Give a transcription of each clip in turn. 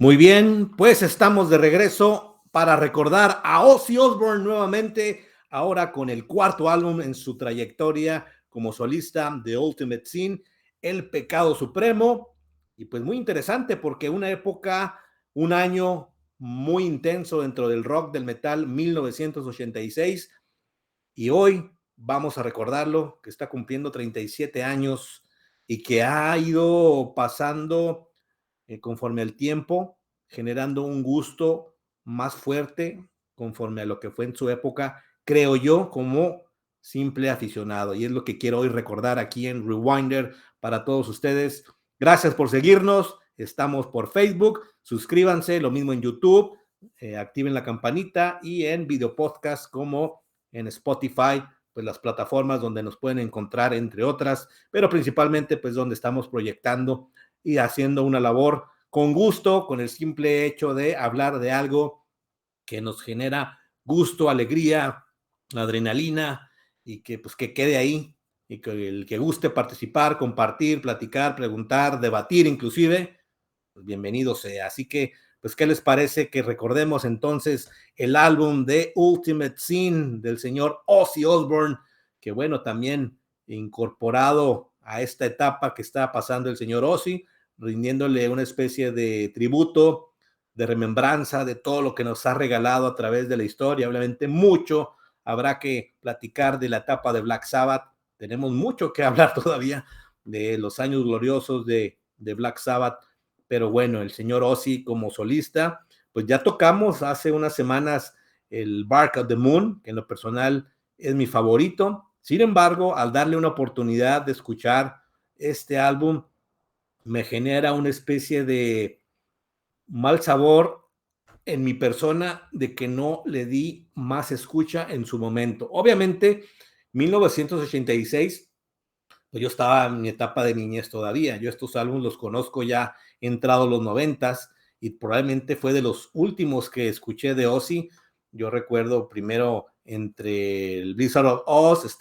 Muy bien, pues estamos de regreso para recordar a Ozzy Osbourne nuevamente, ahora con el cuarto álbum en su trayectoria como solista de Ultimate Sin, El Pecado Supremo. Y pues muy interesante porque una época, un año muy intenso dentro del rock, del metal, 1986. Y hoy vamos a recordarlo, que está cumpliendo 37 años y que ha ido pasando conforme al tiempo, generando un gusto más fuerte conforme a lo que fue en su época, creo yo, como simple aficionado. Y es lo que quiero hoy recordar aquí en Rewinder para todos ustedes. Gracias por seguirnos. Estamos por Facebook. Suscríbanse, lo mismo en YouTube. Activen la campanita y en video podcast como en Spotify, pues las plataformas donde nos pueden encontrar, entre otras, pero principalmente pues donde estamos proyectando y haciendo una labor con gusto, con el simple hecho de hablar de algo que nos genera gusto, alegría, adrenalina y que pues que quede ahí y que el que guste participar, compartir, platicar, preguntar, debatir inclusive, pues bienvenido sea. Así que pues ¿qué les parece que recordemos entonces el álbum de Ultimate Sin del señor Ozzy Osbourne, que bueno, también incorporado a esta etapa que está pasando el señor Ozzy, rindiéndole una especie de tributo, de remembranza de todo lo que nos ha regalado a través de la historia. Obviamente mucho habrá que platicar de la etapa de Black Sabbath. Tenemos mucho que hablar todavía de los años gloriosos de Black Sabbath, pero bueno, el señor Ozzy como solista, pues ya tocamos hace unas semanas el Bark of the Moon, que en lo personal es mi favorito. Sin embargo, al darle una oportunidad de escuchar este álbum, me genera una especie de mal sabor en mi persona de que no le di más escucha en su momento. Obviamente, 1986, pues yo estaba en mi etapa de niñez todavía. Yo estos álbumes los conozco ya entrados los 90s y probablemente fue de los últimos que escuché de Ozzy. Yo recuerdo primero entre el Blizzard of Oz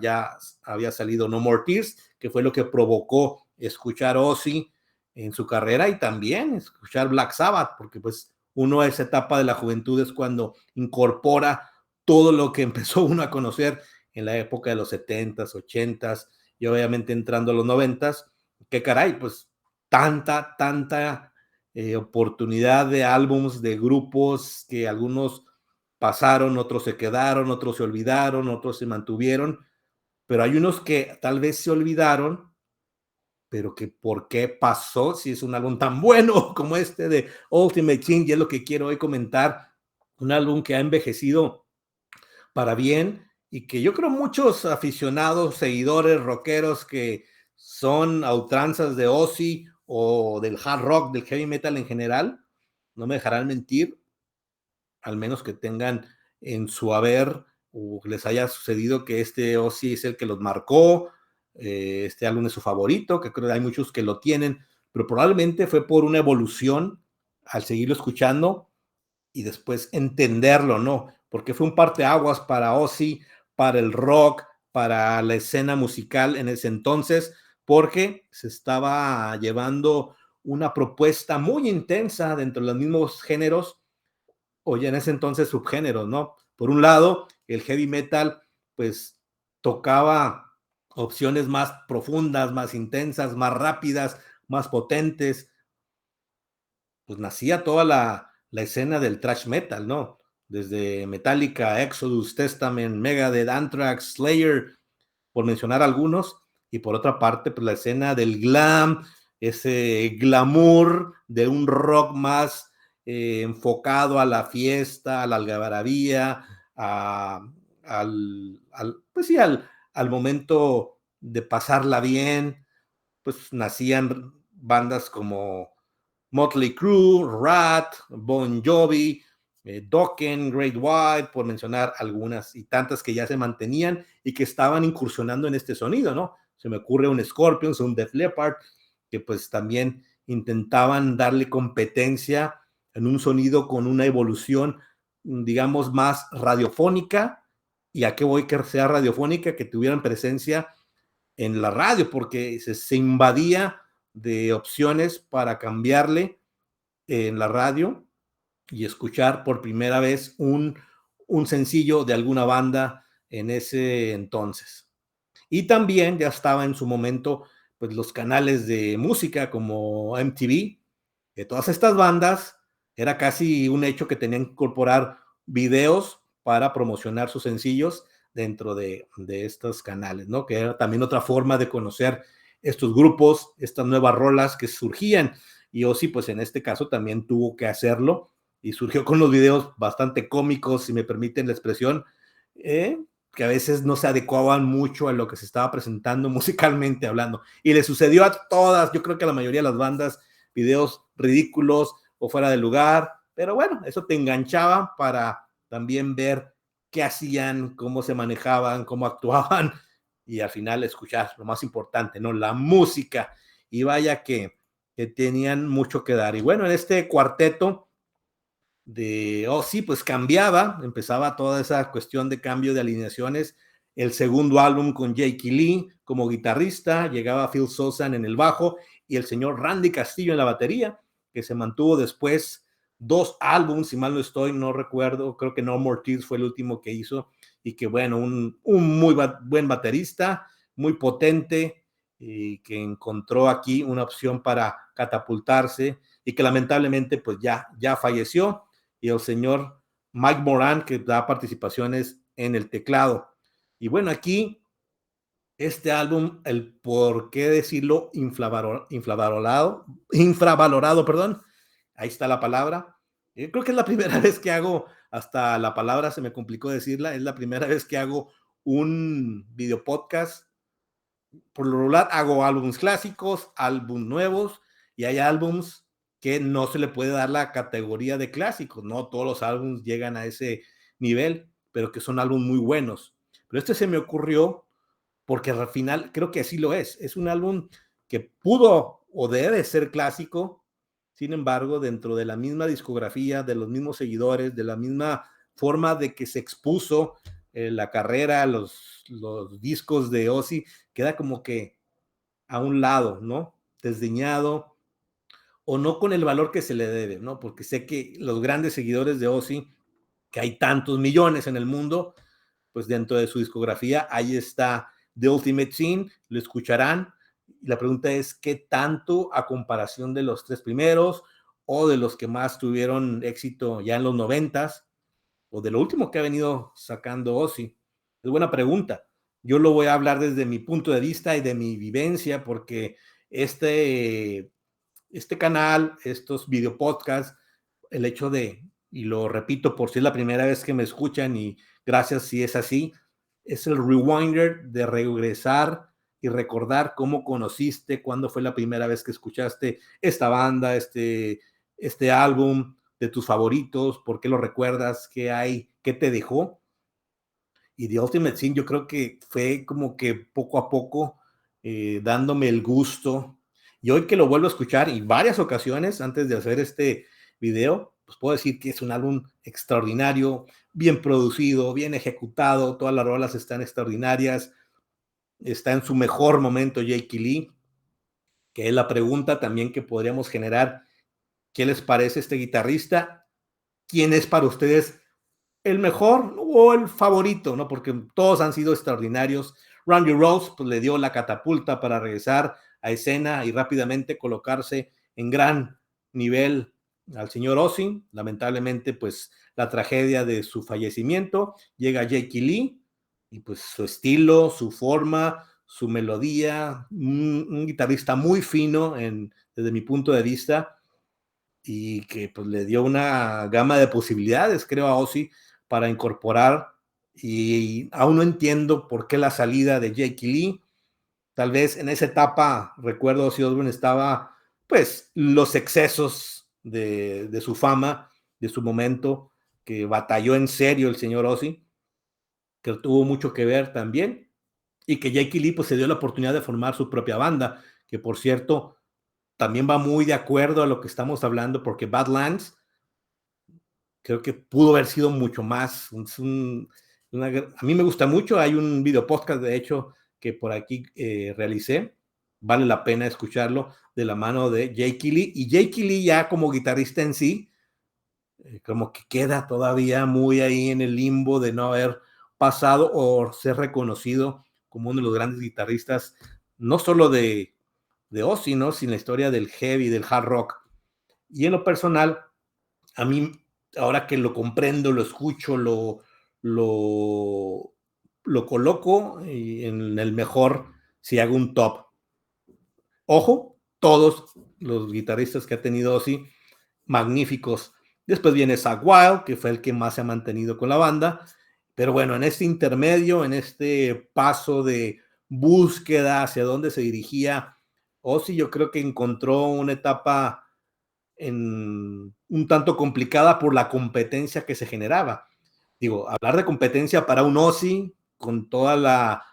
ya había salido No More Tears, que fue lo que provocó escuchar Ozzy en su carrera y también escuchar Black Sabbath, porque pues uno a esa etapa de la juventud es cuando incorpora todo lo que empezó uno a conocer en la época de los 70s, 80s y obviamente entrando a los 90s, qué caray, pues tanta oportunidad de álbums, de grupos que algunos pasaron, otros se quedaron, otros se olvidaron, otros se mantuvieron, pero hay unos que tal vez se olvidaron, pero que por qué pasó si es un álbum tan bueno como este de Ultimate Team, y es lo que quiero hoy comentar, un álbum que ha envejecido para bien y que yo creo muchos aficionados, seguidores, rockeros que son a ultranzas de Ozzy o del hard rock, del heavy metal en general, no me dejarán mentir, al menos que tengan en su haber o les haya sucedido que este Ozzy es el que los marcó, este álbum es su favorito, que creo que hay muchos que lo tienen, pero probablemente fue por una evolución al seguirlo escuchando y después entenderlo, ¿no? Porque fue un parteaguas para Ozzy, para el rock, para la escena musical en ese entonces, porque se estaba llevando una propuesta muy intensa dentro de los mismos géneros, o ya en ese entonces subgéneros, ¿no? Por un lado, el heavy metal, pues tocaba opciones más profundas, más intensas, más rápidas, más potentes, pues nacía toda la escena del thrash metal, ¿no? Desde Metallica, Exodus, Testament, Megadeth, Anthrax, Slayer, por mencionar algunos, y por otra parte, pues la escena del glam, ese glamour de un rock más enfocado a la fiesta, a la algarabía, pues sí, al momento de pasarla bien, pues nacían bandas como Motley Crue, Rat, Bon Jovi, Dokken, Great White, por mencionar algunas y tantas que ya se mantenían y que estaban incursionando en este sonido, ¿no? Se me ocurre un Scorpions, un Def Leppard, que pues también intentaban darle competencia en un sonido con una evolución, digamos, más radiofónica. ¿Y a qué voy que sea radiofónica? Que tuvieran presencia en la radio, porque se invadía de opciones para cambiarle en la radio y escuchar por primera vez un sencillo de alguna banda en ese entonces. Y también ya estaba en su momento pues los canales de música como MTV, que todas estas bandas era casi un hecho que tenían que incorporar videos para promocionar sus sencillos dentro de estos canales, ¿no? Que era también otra forma de conocer estos grupos, estas nuevas rolas que surgían. Y Ozzy, pues en este caso también tuvo que hacerlo y surgió con los videos bastante cómicos, si me permiten la expresión, que a veces no se adecuaban mucho a lo que se estaba presentando musicalmente hablando. Y le sucedió a todas, yo creo que a la mayoría de las bandas, videos ridículos o fuera de lugar, pero bueno, eso te enganchaba para también ver qué hacían, cómo se manejaban, cómo actuaban y al final escuchar lo más importante, ¿no? La música. Y vaya que tenían mucho que dar. Y bueno, en este cuarteto de, sí, pues cambiaba, empezaba toda esa cuestión de cambio de alineaciones. El segundo álbum con Jake Lee como guitarrista, llegaba Phil Sosan en el bajo y el señor Randy Castillo en la batería, que se mantuvo después 2 álbumes, si mal no estoy, no recuerdo, creo que No More Tears fue el último que hizo, y que bueno, un muy buen baterista, muy potente, y que encontró aquí una opción para catapultarse, y que lamentablemente pues ya falleció, y el señor Mike Moran, que da participaciones en el teclado. Y bueno, aquí este álbum, el por qué decirlo infravalorado, perdón, ahí está la palabra. Yo creo que es la primera vez que hago, hasta la palabra se me complicó decirla, es la primera vez que hago un video podcast. Por lo regular hago álbumes clásicos, álbumes nuevos, y hay álbumes que no se le puede dar la categoría de clásicos, no todos los álbumes llegan a ese nivel, pero que son álbumes muy buenos. Pero este se me ocurrió porque al final creo que así lo es un álbum que pudo o debe ser clásico, sin embargo, dentro de la misma discografía, de los mismos seguidores, de la misma forma de que se expuso la carrera, los discos de Ozzy, queda como que a un lado, ¿no? Desdeñado o no con el valor que se le debe, ¿no? Porque sé que los grandes seguidores de Ozzy, que hay tantos millones en el mundo, pues dentro de su discografía, ahí está The Ultimate Sin, lo escucharán. Y la pregunta es, ¿qué tanto a comparación de los 3 primeros o de los que más tuvieron éxito ya en los 90s o de lo último que ha venido sacando Ozzy? Es buena pregunta. Yo lo voy a hablar desde mi punto de vista y de mi vivencia, porque este canal, estos video podcasts, el hecho de, y lo repito por si es la primera vez que me escuchan y gracias si es así, es el rewinder de regresar y recordar cómo conociste, cuándo fue la primera vez que escuchaste esta banda, este álbum, de tus favoritos, por qué lo recuerdas, qué hay, qué te dejó. Y The Ultimate Sin yo creo que fue como que poco a poco dándome el gusto. Y hoy que lo vuelvo a escuchar y varias ocasiones antes de hacer este video, pues puedo decir que es un álbum extraordinario, bien producido, bien ejecutado, todas las rolas están extraordinarias, está en su mejor momento Jake Lee, que es la pregunta también que podríamos generar, ¿qué les parece este guitarrista? ¿Quién es para ustedes el mejor o el favorito, ¿no? Porque todos han sido extraordinarios. Randy Rhoads pues, le dio la catapulta para regresar a escena y rápidamente colocarse en gran nivel al señor Ozzy. Lamentablemente, pues la tragedia de su fallecimiento. Llega Jake Lee y pues su estilo, su forma, su melodía, un guitarrista muy fino desde mi punto de vista y que pues le dio una gama de posibilidades, creo, a Ozzy para incorporar, y aún no entiendo por qué la salida de Jake Lee. Tal vez en esa etapa, recuerdo, Ozzy Osbourne estaba, pues, los excesos de su fama, de su momento, que batalló en serio el señor Ozzy, que tuvo mucho que ver también, y que Jake Lee pues se dio la oportunidad de formar su propia banda, que por cierto, también va muy de acuerdo a lo que estamos hablando, porque Badlands creo que pudo haber sido mucho más. A mí me gusta mucho, hay un video podcast, de hecho, que por aquí realicé, vale la pena escucharlo de la mano de Jake Lee. Y Jake Lee ya como guitarrista en sí, como que queda todavía muy ahí en el limbo de no haber pasado o ser reconocido como uno de los grandes guitarristas, no solo de Ozzy, ¿no? Sino la historia del heavy, del hard rock. Y en lo personal, a mí, ahora que lo comprendo, lo escucho, lo, lo coloco en el mejor, si hago un top. Ojo, todos los guitarristas que ha tenido Ozzy, magníficos. Después viene Zakk Wylde, que fue el que más se ha mantenido con la banda. Pero bueno, en este intermedio, en este paso de búsqueda hacia dónde se dirigía Ozzy, yo creo que encontró una etapa un tanto complicada por la competencia que se generaba. Digo, hablar de competencia para un Ozzy con toda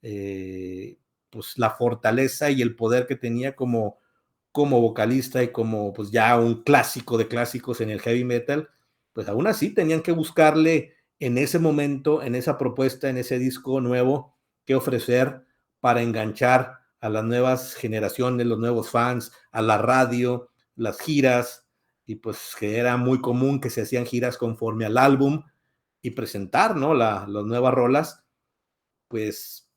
pues la fortaleza y el poder que tenía como vocalista y como pues ya un clásico de clásicos en el heavy metal, pues aún así tenían que buscarle en ese momento, en esa propuesta, en ese disco nuevo que ofrecer para enganchar a las nuevas generaciones, los nuevos fans, a la radio, las giras, y pues que era muy común que se hacían giras conforme al álbum y presentar, ¿no? Las nuevas rolas, pues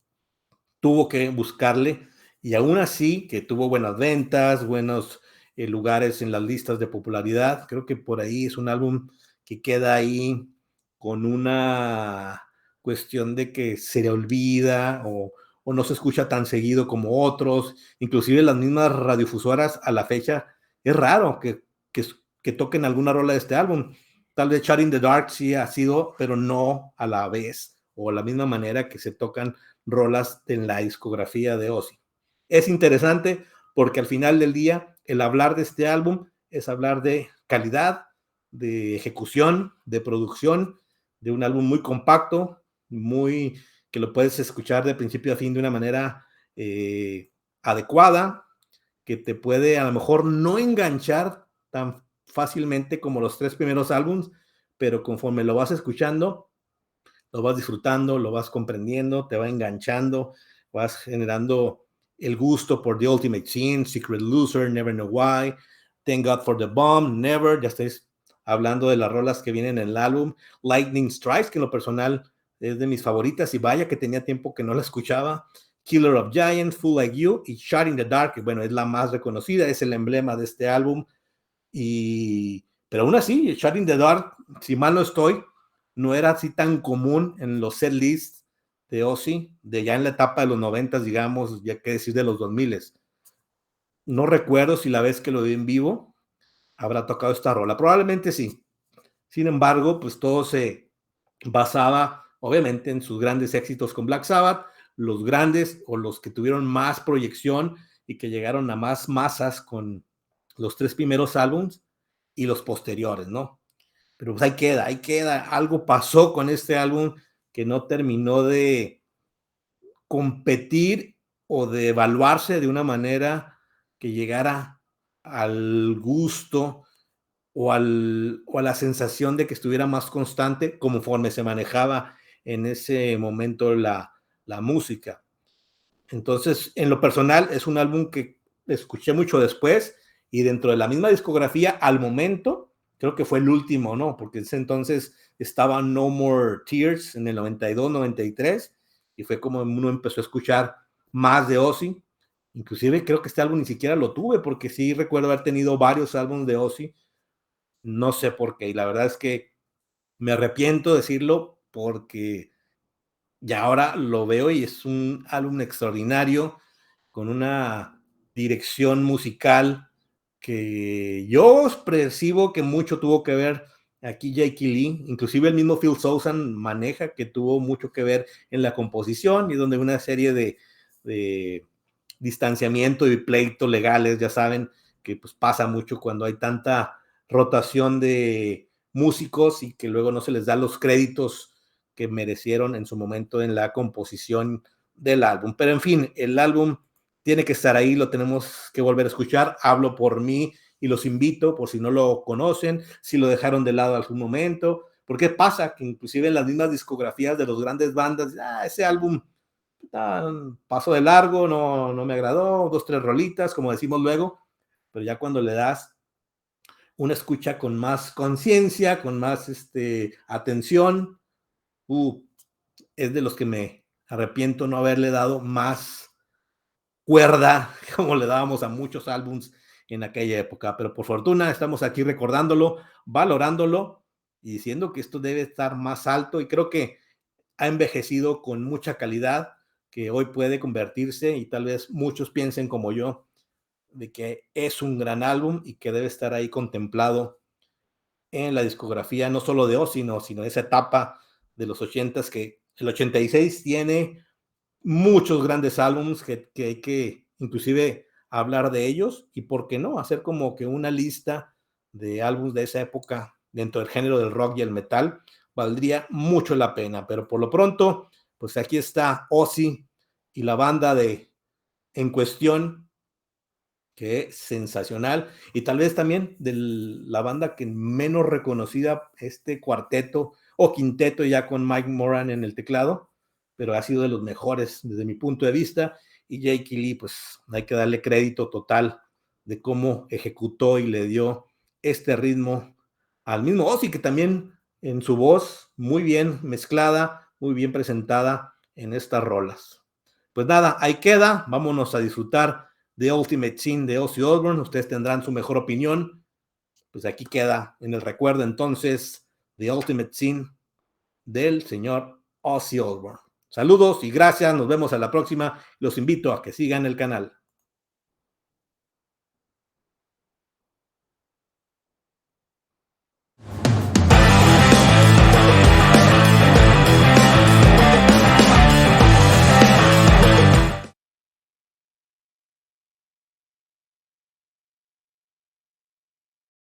tuvo que buscarle, y aún así que tuvo buenas ventas, buenos lugares en las listas de popularidad. Creo que por ahí es un álbum que queda ahí con una cuestión de que se le olvida o no se escucha tan seguido como otros, inclusive las mismas radiofusoras a la fecha, es raro que toquen alguna rola de este álbum. Tal vez Shot in the Dark sí ha sido, pero no a la vez o a la misma manera que se tocan rolas en la discografía de Ozzy. Es interesante porque al final del día el hablar de este álbum es hablar de calidad, de ejecución, de producción, de un álbum muy compacto, muy que lo puedes escuchar de principio a fin de una manera adecuada, que te puede a lo mejor no enganchar tan fácilmente como los 3 primeros álbums, pero conforme lo vas escuchando, lo vas disfrutando, lo vas comprendiendo, te va enganchando, vas generando el gusto por The Ultimate Sin, Secret Loser, Never Know Why, Thank God for the Bomb, Never, ya estáis hablando de las rolas que vienen en el álbum, Lightning Strikes, que en lo personal es de mis favoritas, y vaya que tenía tiempo que no la escuchaba, Killer of Giants, Fool Like You, y Shot in the Dark, que bueno, es la más reconocida, es el emblema de este álbum, pero aún así, Shot in the Dark, si mal no estoy, no era así tan común en los set lists de Ozzy, de ya en la etapa de los 90, digamos, ya que decir de los 2000. No recuerdo si la vez que lo vi en vivo habrá tocado esta rola, probablemente sí. Sin embargo, pues todo se basaba obviamente en sus grandes éxitos con Black Sabbath, los grandes o los que tuvieron más proyección y que llegaron a más masas con los 3 primeros álbums y los posteriores, ¿no? Pero pues ahí queda, algo pasó con este álbum que no terminó de competir o de evaluarse de una manera que llegara al gusto o a la sensación de que estuviera más constante conforme se manejaba en ese momento la música. Entonces, en lo personal, es un álbum que escuché mucho después y dentro de la misma discografía, al momento, creo que fue el último, ¿no? Porque en ese entonces estaba No More Tears en el 92, 93 y fue como uno empezó a escuchar más de Ozzy. Inclusive creo que este álbum ni siquiera lo tuve porque sí recuerdo haber tenido varios álbumes de Ozzy, no sé por qué, y la verdad es que me arrepiento de decirlo porque ya ahora lo veo y es un álbum extraordinario con una dirección musical que yo percibo que mucho tuvo que ver aquí Jake Lee, inclusive el mismo Phil Soussan maneja que tuvo mucho que ver en la composición y donde una serie de distanciamiento y pleito legales, ya saben que pues pasa mucho cuando hay tanta rotación de músicos y que luego no se les da los créditos que merecieron en su momento en la composición del álbum. Pero en fin, el álbum tiene que estar ahí, lo tenemos que volver a escuchar. Hablo por mí y los invito, por si no lo conocen, si lo dejaron de lado algún momento, porque pasa que inclusive en las mismas discografías de los grandes bandas, ese álbum Paso de largo, no me agradó, 2, 3 rolitas, como decimos luego, pero ya cuando le das una escucha con más conciencia, con más atención, es de los que me arrepiento no haberle dado más cuerda, como le dábamos a muchos álbums en aquella época, pero por fortuna estamos aquí recordándolo, valorándolo y diciendo que esto debe estar más alto, y creo que ha envejecido con mucha calidad, que hoy puede convertirse, y tal vez muchos piensen como yo, de que es un gran álbum y que debe estar ahí contemplado en la discografía, no solo de Ozzy, sino esa etapa de los 80s, que el 86 tiene muchos grandes álbumes que hay que inclusive hablar de ellos, y por qué no, hacer como que una lista de álbumes de esa época dentro del género del rock y el metal, valdría mucho la pena, pero por lo pronto, pues aquí está Ozzy y la banda en cuestión, que es sensacional, y tal vez también de la banda que menos reconocida, este cuarteto o quinteto ya con Mike Moran en el teclado, pero ha sido de los mejores desde mi punto de vista, y Jake Lee, pues hay que darle crédito total de cómo ejecutó y le dio este ritmo al mismo Ozzy, que también en su voz muy bien mezclada, muy bien presentada en estas rolas. Pues nada, ahí queda, vámonos a disfrutar The Ultimate Sin de Ozzy Osbourne. Ustedes tendrán su mejor opinión. Pues aquí queda en el recuerdo entonces The Ultimate Sin del señor Ozzy Osbourne. Saludos y gracias, nos vemos a la próxima. Los invito a que sigan el canal.